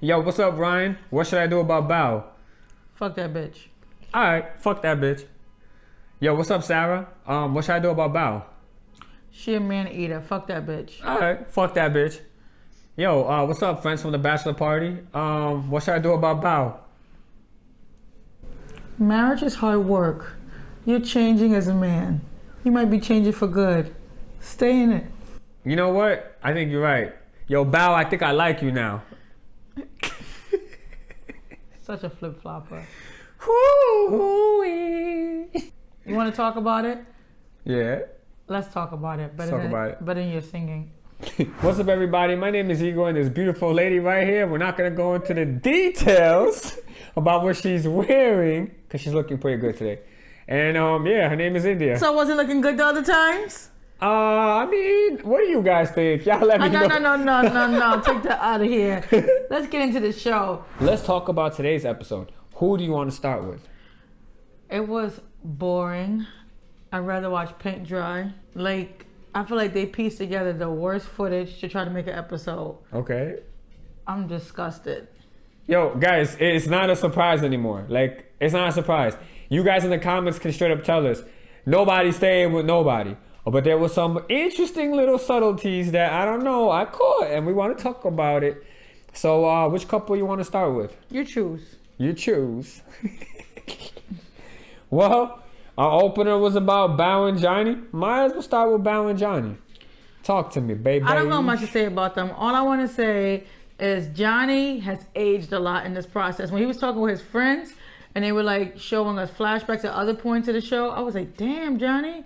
Yo, what's up, Ryan? What should I do about Bao? Fuck that bitch. Alright, fuck that bitch. Yo, what's up, Sarah? What should I do about Bao? She a man eater. Fuck that bitch. Alright, fuck that bitch. Yo, what's up, friends from the bachelor party? What should I do about Bao? Marriage is hard work. You're changing as a man. You might be changing for good. Stay in it. You know what? I think you're right. Yo, Bao, I think I like you now. Such a flip-flopper. Hoo-wee. You want to talk about it? Yeah. Let's talk about it. Let's talk about it. Better than your singing. What's up, everybody? My name is Igor, and this beautiful lady right here, we're not going to go into the details about what she's wearing, because she's looking pretty good today. And, yeah, her name is India. So was it looking good the other times? I mean, what do you guys think? Y'all let me know. No. Take that out of here. Let's get into the show. Let's talk about today's episode. Who do you want to start with? It was boring. I'd rather watch paint dry. Like, I feel like they pieced together the worst footage to try to make an episode. Okay. I'm disgusted. Yo, guys, it's not a surprise anymore. Like, it's not a surprise. You guys in the comments can straight up tell us, nobody's staying with nobody. But there was some interesting little subtleties that, I don't know, I caught, and we want to talk about it. So, which couple you want to start with? You choose. You choose. Well, our opener was about Bao and Johnny. Might as well start with Bao and Johnny. Talk to me, baby. I don't know much to say about them. All I want to say is Johnny has aged a lot in this process. When he was talking with his friends, and they were like showing us flashbacks at other points of the show, I was like, damn, Johnny,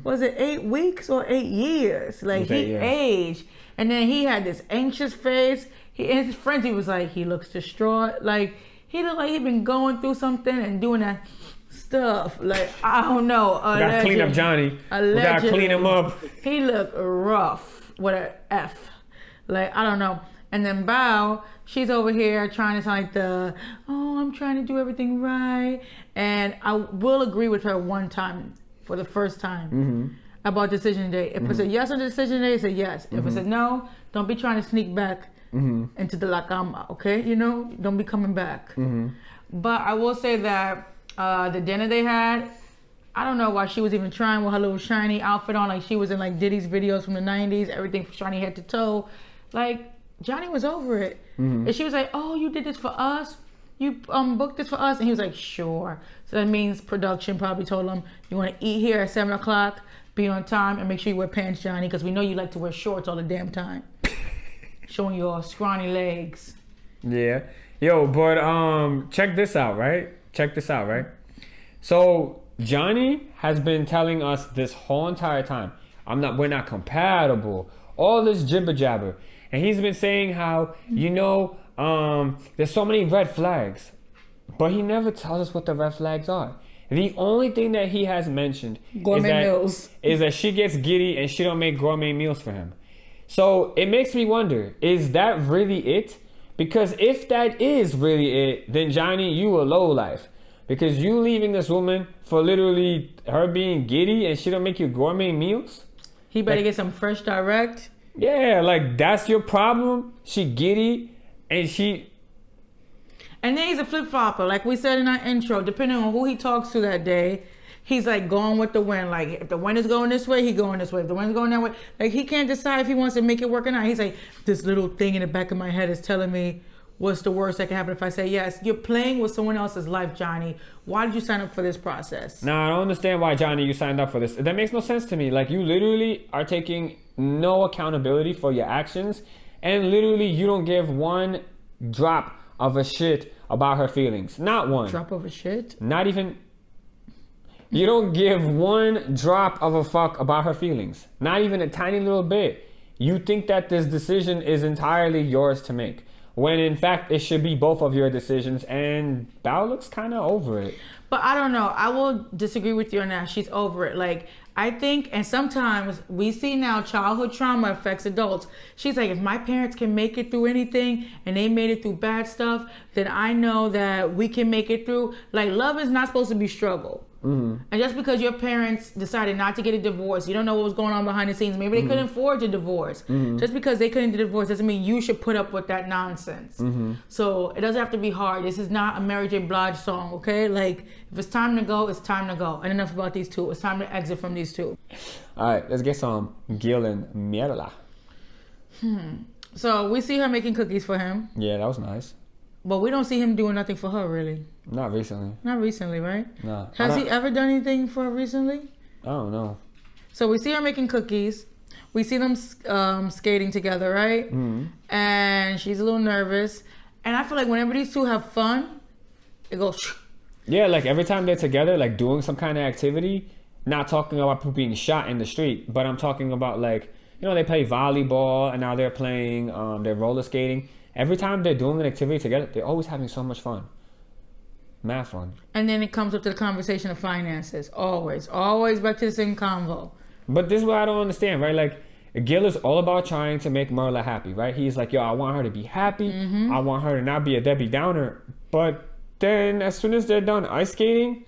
was it 8 weeks or 8 years? Like, he aged. And then he had this anxious face. And his friends, he was like, he looks distraught. Like, he looked like he'd been going through something and doing that stuff. Like, I don't know. We gotta clean up Johnny. We gotta clean him up. He looked rough with an F. Like, I don't know. And then Bao, she's over here trying to sound like I'm trying to do everything right. And I will agree with her one time, for the first time, about decision day. If it's a yes on the decision day, it's a yes. If it's a no, don't be trying to sneak back into the la cama, okay? You know, don't be coming back. But I will say that the dinner they had, I don't know why she was even trying with her little shiny outfit on, like she was in like Diddy's videos from the 90s, everything from shiny head to toe. Like, Johnny was over it. And she was like, oh, you did this for us? You booked this for us? And he was like, sure. So that means production probably told him, you want to eat here at 7 o'clock, be on time, and make sure you wear pants, Johnny, because we know you like to wear shorts all the damn time. Showing your scrawny legs. Yeah. Yo, but check this out, right? So Johnny has been telling us this whole entire time, we're not compatible. All this jibber jabber. And he's been saying how, you know, there's so many red flags. But he never tells us what the red flags are. The only thing that he has mentioned is that she gets giddy and she don't make gourmet meals for him. So it makes me wonder, is that really it? Because if that is really it, then Johnny, you a lowlife. Because you leaving this woman for literally her being giddy and she don't make you gourmet meals? He better get some fresh direct. Yeah, like, that's your problem? She giddy, and then he's a flip-flopper. Like we said in our intro, depending on who he talks to that day, he's like going with the wind. Like, if the wind is going this way, he going this way. If the wind's going that way, like, he can't decide if he wants to make it work or not. He's like, this little thing in the back of my head is telling me what's the worst that can happen if I say yes. You're playing with someone else's life, Johnny. Why did you sign up for this process? Nah, I don't understand why, Johnny, you signed up for this. That makes no sense to me. Like, you literally are taking no accountability for your actions, and literally you don't give one drop of a shit about her feelings. Not one. Drop of a shit? Not even. You don't give one drop of a fuck about her feelings. Not even a tiny little bit. You think that this decision is entirely yours to make, when in fact it should be both of your decisions, and Bao looks kind of over it. But I don't know. I will disagree with you on that. She's over it. Like, I think, and sometimes we see now childhood trauma affects adults. She's like, if my parents can make it through anything and they made it through bad stuff, then I know that we can make it through. Like, love is not supposed to be struggle. And just because your parents decided not to get a divorce, you don't know what was going on behind the scenes. Maybe they couldn't afford a divorce. Just because they couldn't get a divorce doesn't mean you should put up with that nonsense. So it doesn't have to be hard. This is not a Mary J. Blige song, okay? Like, if it's time to go, it's time to go. And enough about these two. It's time to exit from these two. All right, let's get some Gil and Marla. So we see her making cookies for him. Yeah, that was nice. But we don't see him doing nothing for her, really. Not recently. Not recently, right? No. Has he ever done anything for her recently? I don't know. So we see her making cookies. We see them skating together, right? And she's a little nervous. And I feel like whenever these two have fun, it goes... Yeah, like every time they're together, like doing some kind of activity, not talking about people being shot in the street, but I'm talking about like, you know, they play volleyball and now they're playing, they're roller skating. Every time they're doing an activity together, they're always having so much fun. Mad fun. And then it comes up to the conversation of finances. Always back to the same convo. But this is what I don't understand, right? Like, Gil is all about trying to make Marla happy, right? He's like, yo, I want her to be happy. I want her to not be a Debbie Downer. But then as soon as they're done ice skating.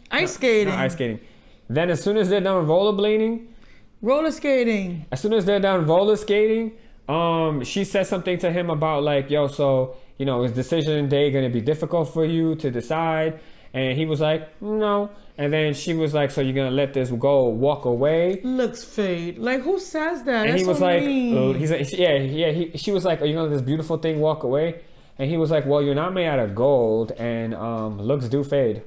Then as soon as they're done roller skating. As soon as they're done roller skating, she says something to him about like, yo, so, you know, is decision day going to be difficult for you to decide? And he was like, no. And then she was like, so you're going to let this go, walk away? Looks fade. Like, who says that? And That's he was so like, mean. he's like, she was like, are you going to let this beautiful thing walk away? And he was like, well, you're not made out of gold and looks do fade.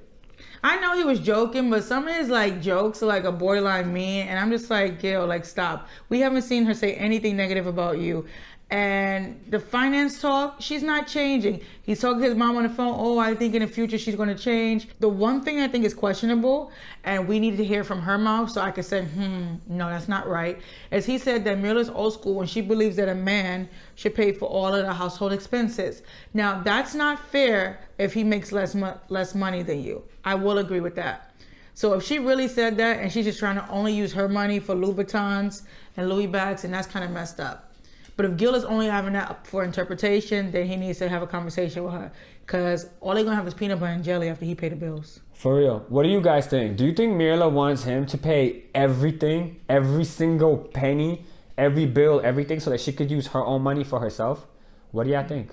I know he was joking, but some of his like jokes are like a borderline mean, and I'm just like, Gil, like stop. We haven't seen her say anything negative about you. And the finance talk, she's not changing. He's talking to his mom on the phone. Oh, I think in the future she's going to change. The one thing I think is questionable, and we needed to hear from her mouth so I could say, no, that's not right, is he said that Marla's old school and she believes that a man should pay for all of the household expenses. Now, that's not fair if he makes less money than you. I will agree with that. So if she really said that and she's just trying to only use her money for Louboutins and Louis bags, and that's kind of messed up. But if Gil is only having that up for interpretation, then he needs to have a conversation with her. Because all they're going to have is peanut butter and jelly after he paid the bills. For real. What do you guys think? Do you think Marla wants him to pay everything, every single penny, every bill, everything, so that she could use her own money for herself? What do y'all think?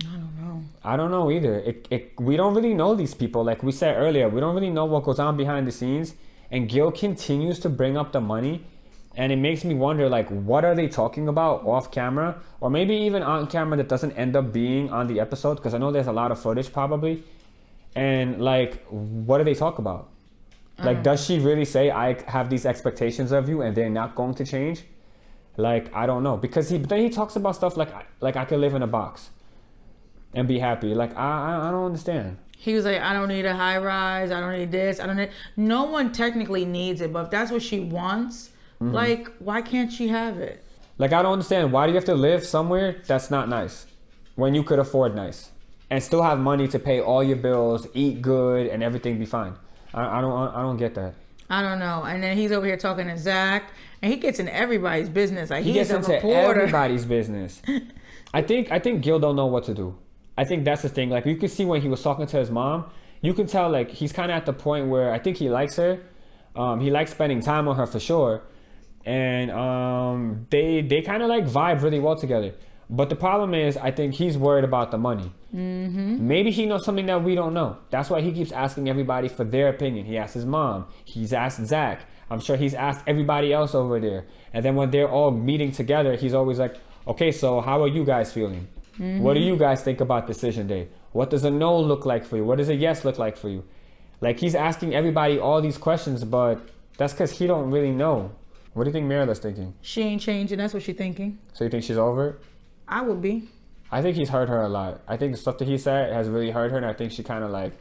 I don't know. I don't know either. We don't really know these people. Like we said earlier, we don't really know what goes on behind the scenes. And Gil continues to bring up the money. And it makes me wonder, like, what are they talking about off camera? Or maybe even on camera that doesn't end up being on the episode? Because I know there's a lot of footage probably. And, like, what do they talk about? Like, does she really say, I have these expectations of you and they're not going to change? Like, I don't know. Because then he talks about stuff like I could live in a box and be happy. Like, I don't understand. He was like, I don't need a high rise. I don't need this. I don't need... No one technically needs it. But if that's what she wants... Like, why can't she have it? Like, I don't understand. Why do you have to live somewhere that's not nice when you could afford nice and still have money to pay all your bills, eat good, and everything be fine? I don't get that. I don't know. And then he's over here talking to Zach, and he gets in everybody's business. Like, he gets into everybody's business. I think Gil don't know what to do. I think that's the thing. Like, you can see when he was talking to his mom, you can tell like he's kind of at the point where I think he likes her. He likes spending time with her for sure. And they kind of like vibe really well together. But the problem is, I think he's worried about the money. Maybe he knows something that we don't know. That's why he keeps asking everybody for their opinion. He asked his mom. He's asked Zach. I'm sure he's asked everybody else over there. And then when they're all meeting together, he's always like, okay, so how are you guys feeling? What do you guys think about decision day? What does a no look like for you? What does a yes look like for you? Like, he's asking everybody all these questions, but that's because he don't really know. What do you think Marla's thinking? She ain't changing. That's what she's thinking. So you think she's over it? I would be. I think he's hurt her a lot. I think the stuff that he said has really hurt her, and I think she kind of like,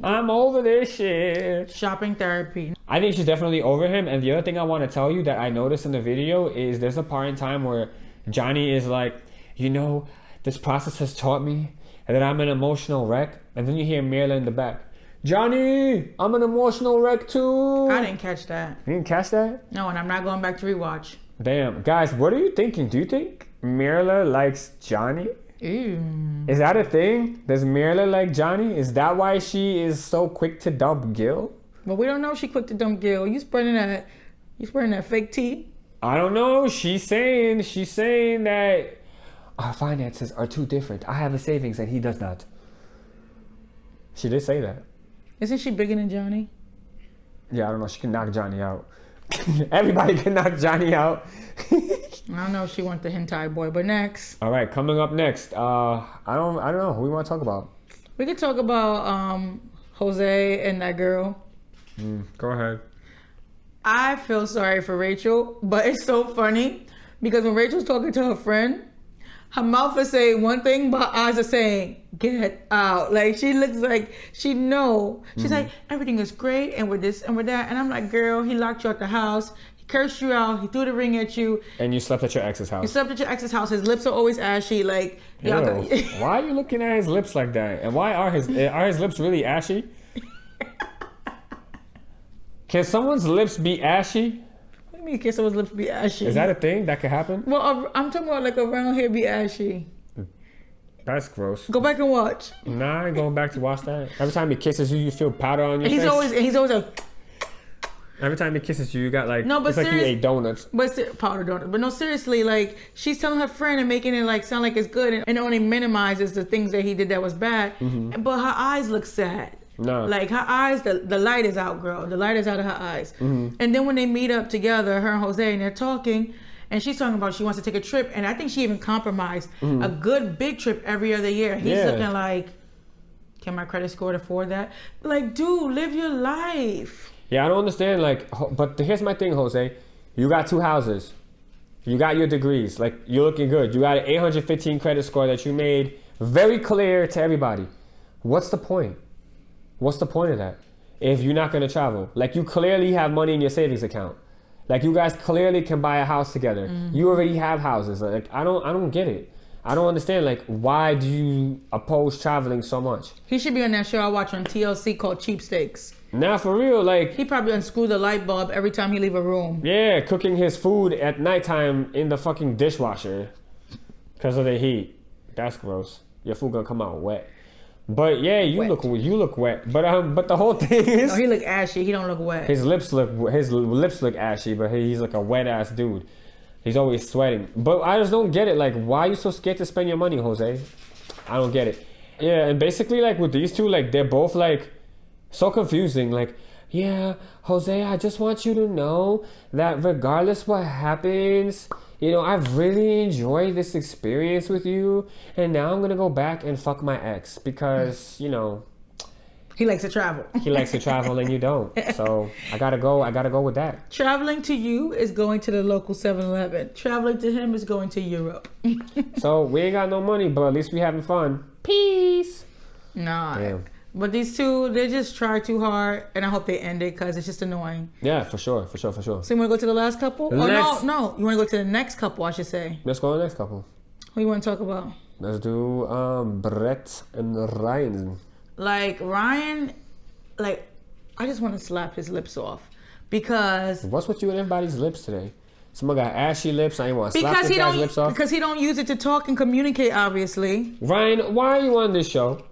I'm over this shit. Shopping therapy. I think she's definitely over him. And the other thing I want to tell you that I noticed in the video is there's a part in time where Johnny is like, you know, this process has taught me that I'm an emotional wreck. And then you hear Marla in the back, Johnny, I'm an emotional wreck too. I didn't catch that. You didn't catch that? No, and I'm not going back to rewatch. Damn. Guys, what are you thinking? Do you think Marla likes Johnny? Ew. Is that a thing? Does Marla like Johnny? Is that why she is so quick to dump Gil? But we don't know if she quick to dump Gil. You spreading that fake tea? I don't know. She's saying that our finances are too different. I have a savings and he does not. She did say that. Isn't she bigger than Johnny? Yeah, I don't know. She can knock Johnny out. Everybody can knock Johnny out. I don't know if she wants the hentai boy, but next. All right, coming up next. I don't know. Who we want to talk about? We could talk about Jose and that girl. Go ahead. I feel sorry for Rachel, but it's so funny because when Rachel's talking to her friend, her mouth is saying one thing, but her eyes are saying, get out. Like, she looks like she know. She's like, everything is great, and with this and with that. And I'm like, girl, he locked you out the house. He cursed you out. He threw the ring at you. And you slept at your ex's house. You slept at your ex's house. His lips are always ashy. Like, y'all got... Why are you looking at his lips like that? And why are his lips really ashy? Can someone's lips be ashy? What do you mean, can someone's lips be ashy? Is that a thing that could happen? Well, I'm talking about like around here be ashy. That's gross. Go back and watch. Nah, I ain't going back to watch that. Every time he kisses you, you feel powder on your face. He's always like... Every time he kisses you, you got like... No, but it's like you ate donuts. Powder donuts. But no, seriously, like, she's telling her friend and making it like sound like it's good and only minimizes the things that he did that was bad. But her eyes look sad. No. Like, her eyes, the light is out, girl. The light is out of her eyes. And then when they meet up together, her and Jose, and they're talking, and she's talking about she wants to take a trip, and I think she even compromised a good big trip every other year. He's looking like, can my credit score afford that? Like, dude, live your life. Yeah, I don't understand, like, but here's my thing, Jose. You got 2 houses. You got your degrees. Like, you're looking good. You got an 815 credit score that you made very clear to everybody. What's the point? What's the point of that if you're not going to travel? Like, you clearly have money in your savings account. Like, you guys clearly can buy a house together. You already have houses. Like, I don't get it. I don't understand. Like, why do you oppose traveling so much? He should be on that show I watch on TLC called Cheapsteaks. Now, for real, like... He probably unscrew the light bulb every time he leave a room. Yeah, cooking his food at nighttime in the fucking dishwasher because of the heat. That's gross. Your food gonna come out wet. But yeah, you look wet. But the whole thing is... No, he look ashy. He don't look wet. His lips look ashy, but he's like a wet ass dude. He's always sweating. But I just don't get it. Like, why are you so scared to spend your money, Jose? I don't get it. Yeah, and basically, like, with these two, like, they're both, like, so confusing. Like, yeah, Jose, I just want you to know that regardless what happens, you know, I've really enjoyed this experience with you. And now I'm going to go back and fuck my ex because, you know... He likes to travel. He likes to travel and you don't. So I gotta go with that. Traveling to you is going to the local 7-Eleven. Traveling to him is going to Europe. So we ain't got no money, but at least we having fun. Peace. Nah. Damn. But these two, they just try too hard, and I hope they end it because it's just annoying. Yeah, for sure. So you want to go to the last couple? No. You want to go to the next couple, I should say. Let's go to the next couple. Who you want to talk about? Let's do Brett and Ryan. Like, Ryan, like, I just want to slap his lips off because... What's with you and everybody's lips today? Someone got ashy lips. I ain't want to slap this guy's lips off. Because he don't use it to talk and communicate, obviously. Ryan, why are you on this show?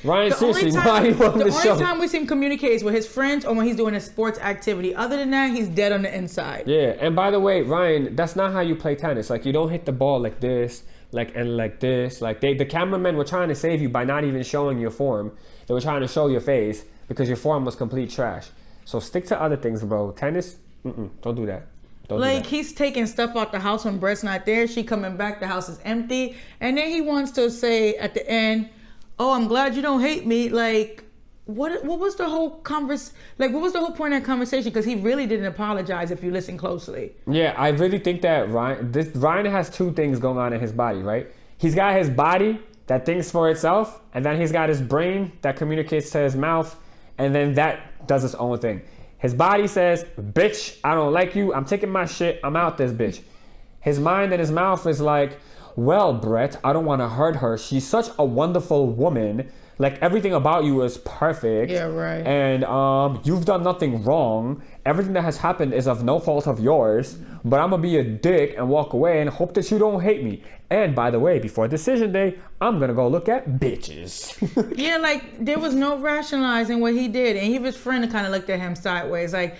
Ryan, seriously, why are you on this show? The only time we see him communicate is with his friends or when he's doing a sports activity. Other than that, he's dead on the inside. Yeah, and by the way, Ryan, that's not how you play tennis. Like, you don't hit the ball like this. Like this, like the cameramen were trying to save you by not even showing your form. They were trying to show your face because your form was complete trash. So stick to other things, bro. Tennis, don't do that. Like, he's taking stuff out the house when Brett's not there. She coming back, the house is empty, and then he wants to say at the end, "Oh, I'm glad you don't hate me." Like, what was the whole Like, what was the whole point of that conversation? Because he really didn't apologize if you listen closely. Yeah, I really think that Ryan has 2 things going on in his body, right? He's got his body that thinks for itself, and then he's got his brain that communicates to his mouth, and then that does its own thing. His body says, "Bitch, I don't like you. I'm taking my shit. I'm out this bitch." His mind and his mouth is like, well, Brett, I don't want to hurt her. She's such a wonderful woman. Like, everything about you is perfect. Yeah, right. And you've done nothing wrong. Everything that has happened is of no fault of yours. But I'm going to be a dick and walk away and hope that you don't hate me. And by the way, before decision day, I'm going to go look at bitches. Yeah, like, there was no rationalizing what he did. And his friend kind of looked at him sideways. Like,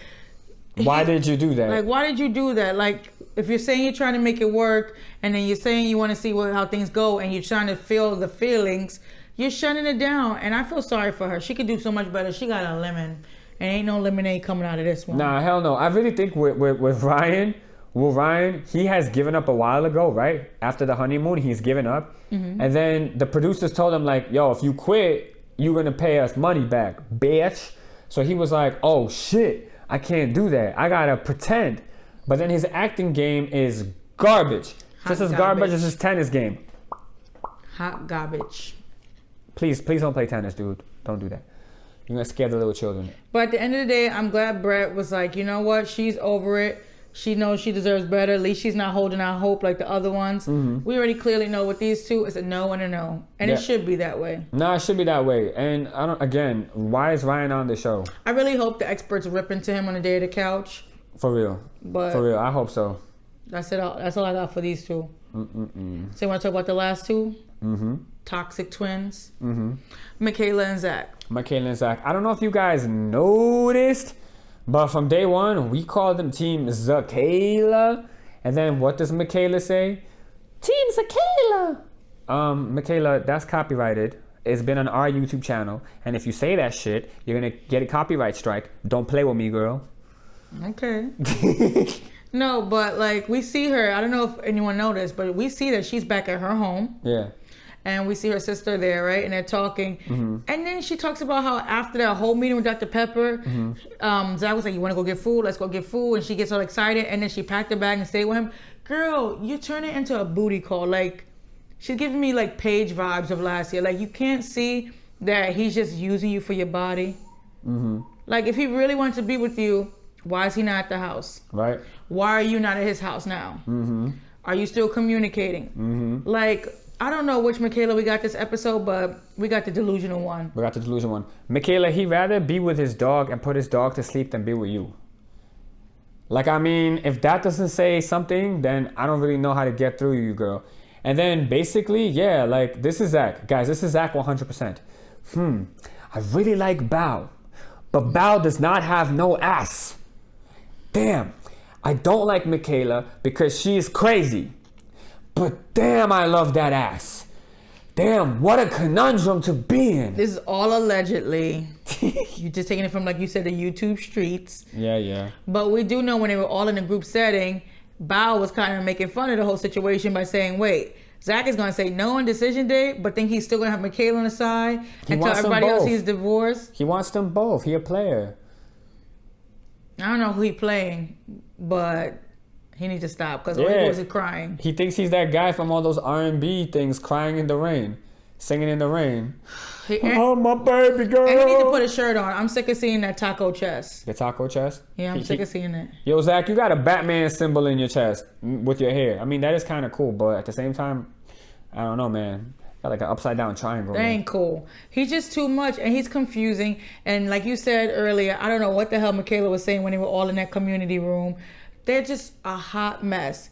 why did you do that? Like, why did you do that? Like, if you're saying you're trying to make it work, and then you're saying you want to see how things go, and you're trying to feel the feelings, you're shutting it down. And I feel sorry for her. She could do so much better. She got a lemon, and ain't no lemonade coming out of this one. Nah, hell no. I really think with Ryan, he has given up a while ago, right? After the honeymoon, he's given up. And then the producers told him, like, yo, if you quit, you're going to pay us money back, bitch. So he was like, oh, shit, I can't do that. I got to pretend. But then his acting game is garbage. Just as garbage as his tennis game. Hot garbage. Please don't play tennis, dude. Don't do that. You're going to scare the little children. But at the end of the day, I'm glad Brett was like, you know what? She's over it. She knows she deserves better. At least she's not holding out hope like the other ones. We already clearly know with these two, it's a no and a no. And it should be that way. No, it should be that way. And why is Ryan on the show? I really hope the experts rip into him on the day of the couch. For real. But for real, I hope so. That's it. That's all I got for these two. So you want to talk about the last two? Toxic twins. Michaela and Zach. Michaela and Zach. I don't know if you guys noticed, but from day one, we called them Team Zakayla. And then what does Michaela say? Team Zakayla. Michaela, that's copyrighted. It's been on our YouTube channel. And if you say that shit, you're going to get a copyright strike. Don't play with me, girl. Okay. No, but like we see her. I don't know if anyone noticed, but we see that she's back at her home. Yeah. And we see her sister there, right? And they're talking. And then she talks about how after that whole meeting with Dr. Pepper, Zach was like, you want to go get food? Let's go get food. And she gets all excited. And then she packed her bag and stayed with him. Girl, you turn it into a booty call. Like, she's giving me like Paige vibes of last year. Like, you can't see that he's just using you for your body. Like, if he really wants to be with you, why is he not at the house? Right. Why are you not at his house now? Are you still communicating? Like, I don't know which Michaela we got this episode, but we got the delusional one. We got the delusional one. Michaela, he'd rather be with his dog and put his dog to sleep than be with you. Like, I mean, if that doesn't say something, then I don't really know how to get through you, girl. And then basically, yeah, like, this is Zach. Guys, this is Zach 100%. I really like Bao, but Bao does not have no ass. Damn, I don't like Michaela because she's crazy. But damn, I love that ass. Damn, what a conundrum to be in. This is all allegedly. You're just taking it from, like you said, the YouTube streets. Yeah. But we do know when they were all in a group setting, Bao was kind of making fun of the whole situation by saying, wait, Zach is going to say no on decision day, but think he's still going to have Michaela on the side and tell everybody else he's divorced. He wants them both. He a player. I don't know who he playing, but he needs to stop because all he does is crying. He thinks he's that guy from all those R&B things, crying in the rain, singing in the rain. Oh, my baby girl. And he needs to put a shirt on. I'm sick of seeing that taco chest. Your taco chest? Yeah, I'm sick of seeing it. Yo, Zach, you got a Batman symbol in your chest with your hair. I mean, that is kind of cool, but at the same time, I don't know, man. Got like an upside down triangle. That ain't cool. He's just too much and he's confusing. And like you said earlier, I don't know what the hell Michaela was saying when they were all in that community room. They're just a hot mess.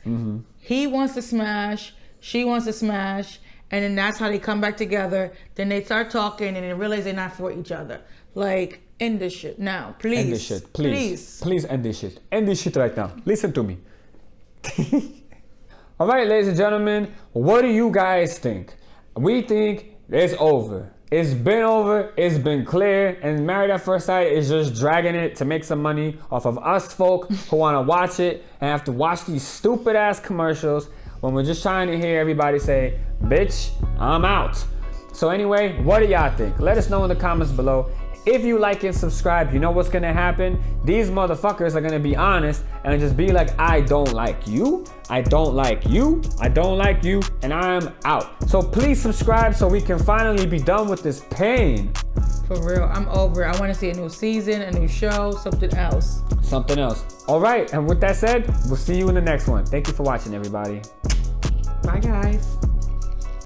He wants to smash. She wants to smash. And then that's how they come back together. Then they start talking and they realize they're not for each other. Like, end this shit now. Please. End this shit. Please. Please end this shit. End this shit right now. Listen to me. All right, ladies and gentlemen. What do you guys think? We think it's over. It's been over. It's been clear. And Married at First Sight is just dragging it to make some money off of us folk who want to watch it and have to watch these stupid ass commercials when we're just trying to hear everybody say, bitch, I'm out. So anyway, what do y'all think? Let us know in the comments below. If you like and subscribe, you know what's gonna happen? These motherfuckers are gonna be honest and just be like, I don't like you, I don't like you, I don't like you, and I'm out. So please subscribe so we can finally be done with this pain. For real, I'm over it. I want to see a new season, a new show, something else. Something else. All right, and with that said, we'll see you in the next one. Thank you for watching, everybody. Bye, guys.